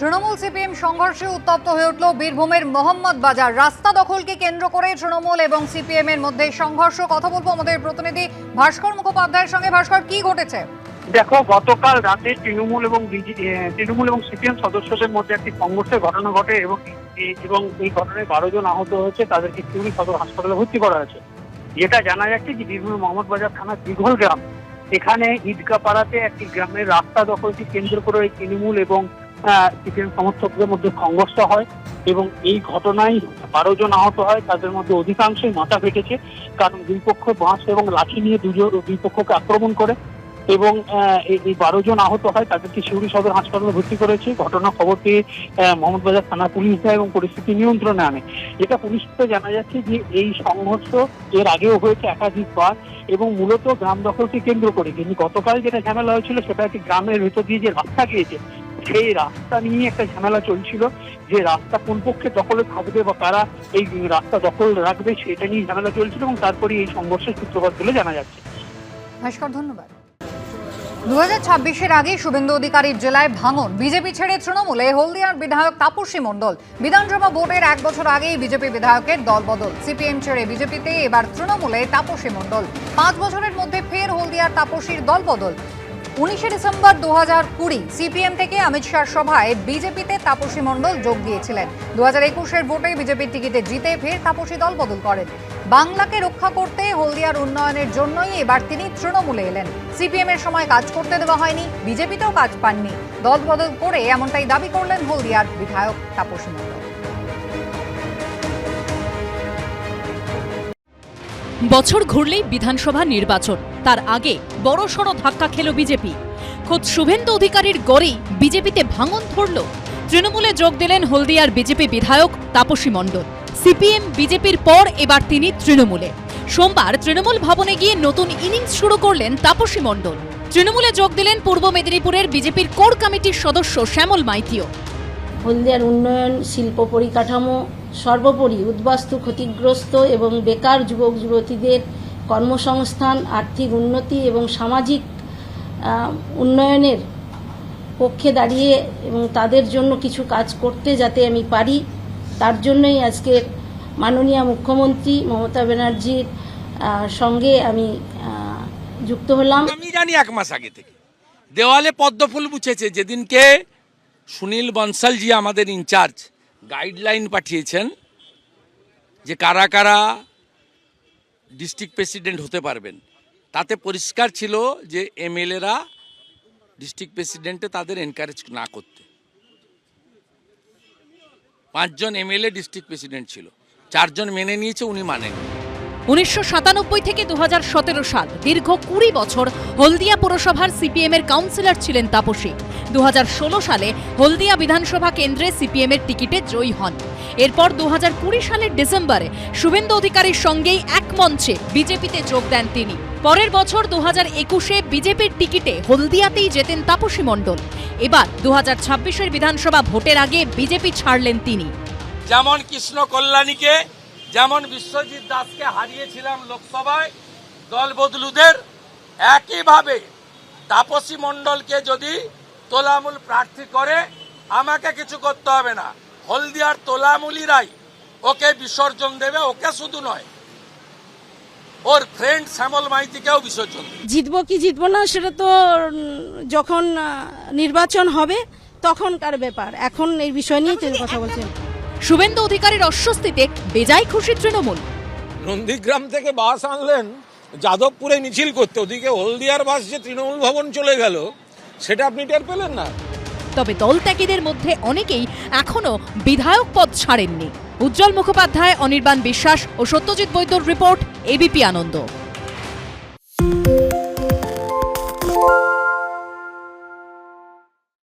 Trinamool CPM সংঘর্ষে উত্তপ্ত হয়ে উঠল বীরভূমের মোহাম্মদ বাজার। রাস্তা দখলকে কেন্দ্র করে তৃণমূল এবং সিপিএম এর মধ্যে সংঘর্ষ। কথা বলবো আমাদের প্রতিনিধি ভাস্কর মুখোপাধ্যায়ের সঙ্গে। ভাস্কর, কি ঘটেছে? দেখো, গতকাল রাতে তৃণমূল এবং সিপিএম সদস্যদের মধ্যে একটি সংঘর্ষের ঘটনা ঘটে এবং এই ঘটনায় 12 জন আহত হয়েছে। তাদেরকে সিউড়ি সদর হাসপাতালে ভর্তি করা হয়েছে। যেটা জানা যাচ্ছে যে বীরভূমের মোহাম্মদ বাজার থানার দিঘল গ্রাম, এখানে ঈদগাহ পাড়াতে একটি গ্রামের রাস্তা দখলকে কেন্দ্র করে তৃণমূল এবং সিপিএম সমর্থকদের মধ্যে সংঘর্ষ হয় এবং এই ঘটনায় 12 জন আহত হয়। তাদের মধ্যে অধিকাংশই মাথা ফেটেছে, কারণ দুই পক্ষ বাঁশ এবং লাঠি নিয়ে দুই পক্ষকে আক্রমণ করে এবং এই 12 জন আহত হয়। তাদেরকে সিউড়ি সদর হাসপাতালে ভর্তি করেছে। ঘটনা খবর পেয়ে মোহাম্মদবাজার থানা পুলিশ যায় এবং পরিস্থিতি নিয়ন্ত্রণে আনে। এটা পুলিশ সূত্রে জানা যাচ্ছে যে এই সংঘর্ষ এর আগেও হয়েছে একাধিকবার এবং মূলত গ্রাম দখলকে কেন্দ্র করে। কিন্তু গতকাল যেটা ঝামেলা হয়েছিল সেটা একটি গ্রামের ভেতর দিয়ে যে রাস্তা গিয়েছে, সেই রাস্তা নিয়ে একটা ঝামেলা চলছিল। যে রাস্তা কোন পক্ষে দখলে থাকবে বা কারা এই রাস্তা দখল রাখবে সেটা নিয়ে ঝামেলা চলছিল এবং তারপরে এই সংঘর্ষের সূত্রপাত বলে জানা যাচ্ছে। ভাস্কর, ধন্যবাদ। 2026-এর আগে শুভেন্দু অধিকারীর জেলায় ভাঙন। বিজেপি ছেড়ে তৃণমূলে হলদিয়ার বিধায়ক তাপসী মণ্ডল। বিধানসভা ভোটের 1 বছর আগেই বিজেপি বিধায়কের দলবদল। সিপিএম ছেড়ে বিজেপিতে, এবার তৃণমূলে তাপসী মণ্ডল। 5 বছরের মধ্যে ফের হলদিয়ার তাপসীর দলবদল। 19 ডিসেম্বর 2020 সিপিএম থেকে অমিত শাহর সভায় বিজেপিতে তাপসী মণ্ডল যোগ দিয়েছিলেন। 2021-এর ভোটে বিজেপির টিকিটে জিতে ফের তাপসী দলবদল করেন। বাংলাকে রক্ষা করতে হলদিয়ার উন্নয়নের জন্যই এবার তিনি তৃণমূলে এলেন। সিপিএম এর সময় কাজ করতে দেওয়া হয়নি, বিজেপিতেও কাজ পাননি। দলবদল করে এমনটাই দাবি করলেন হলদিয়ার বিধায়ক তাপসী মণ্ডল। বছর ঘুরলেই বিধানসভা নির্বাচন, তার আগে বড়সড় ধাক্কা খেল বিজেপি। খোদ শুভেন্দু অধিকারীর গড়েই বিজেপিতে ভাঙন ধরল। তৃণমূলে যোগ দিলেন হলদিয়ার বিজেপি বিধায়ক তাপসী মণ্ডল। সিপিএম বিজেপির পর এবার তিনি তৃণমূলে। সোমবার তৃণমূল ভবনে গিয়ে নতুন ইনিংস শুরু করলেন তাপসী মণ্ডল। তৃণমূলে যোগ দিলেন পূর্ব মেদিনীপুরের বিজেপির কোর কমিটির সদস্য শ্যামল মাইতিও। হলদিয়ার উন্নয়ন, শিল্প পরিকাঠামো, সর্বোপরি উদ্বাস্তু ক্ষতিগ্রস্ত এবং বেকার যুবক যুবতীদের কর্মসংস্থান, আর্থিক উন্নতি এবং সামাজিক উন্নয়নের পক্ষে দাঁড়িয়ে এবং তাদের জন্য কিছু কাজ করতে যাতে আমি পারি, তার জন্যই আজকের মাননীয় মুখ্যমন্ত্রী মমতা ব্যানার্জির সঙ্গে আমি যুক্ত হলাম। আমি জানি 1 মাস আগে থেকে দেওয়ালে পদ্মফুল মুছেছে। যেদিনকে সুনীল বনসালজি আমাদের ইনচার্জ গাইডলাইন পাঠিয়েছেন যে কারা কারা ডিস্ট্রিক্ট প্রেসিডেন্ট হতে পারবেন, তাতে পরিষ্কার ছিল যে এমএলএরা ডিস্ট্রিক্ট প্রেসিডেন্টে তাদের এনকারেজ না করতে। 5 জন এমএলএ ডিস্ট্রিক্ট প্রেসিডেন্ট ছিল, 4 জন মেনে নিয়েছে, উনি মানেন। 1997 থেকে 2017 সাল, দীর্ঘ 20 বছর হলদিয়া পুরসভার সিপিএম এর কাউন্সিলর ছিলেন তাপসী। 2016 সালে হলদিয়া বিধানসভা কেন্দ্রে সিপিএম এর টিকিটে জয়ী হন। এরপর 2020 সালের ডিসেম্বরে শুভেন্দু অধিকারীর সঙ্গেই এক মঞ্চে বিজেপিতে যোগ দেন তিনি। পরের বছর 2021-এ বিজেপির টিকিটে হলদিয়াতেই জেতেন তাপসী মণ্ডল। এবার 2026-এর বিধানসভা ভোটের আগে বিজেপি ছাড়লেন তিনি। যেমন কৃষ্ণ কল্যাণীকে, যেমন বিশ্বজিৎ দাসকে হারিয়েছিলাম লোকসভায় দল বদলুদের, একইভাবে তাপসী মণ্ডলকে যদি তোলামূল প্রার্থী করে আমাকে কিছু করতে হবে না। হলদিয়ার তোলামূলীরাই ওকে বিসর্জন দেবে। ওকে শুধু নয়, ওর ফ্রেন্ড শ্যামল মাইতিকেও বিসর্জন দেবে। জিতবো কি জিতবো না সেটা তো যখন নির্বাচন হবে তখনকার ব্যাপার। এখন এই বিষয় নিয়ে কথা বলছেন। শুভেন্দু অধিকারীর অস্বস্তিতে বেজায় খুশি তৃণমূল। নন্দীগ্রাম থেকে বাস আনলেন যাদবপুরে মিছিল করতে, ওদিকে হলদিয়ার বাস যে তৃণমূল ভবন চলে গেল সেটা আপনি টের পেলেন না। তবে দলত্যাগীদের মধ্যে অনেকেই এখনো বিধায়ক পদ ছাড়েননি। উজ্জ্বল মুখোপাধ্যায়, অনির্বাণ বিশ্বাস ও সত্যজিৎ বৈদ্যর রিপোর্ট, এবিপি আনন্দ।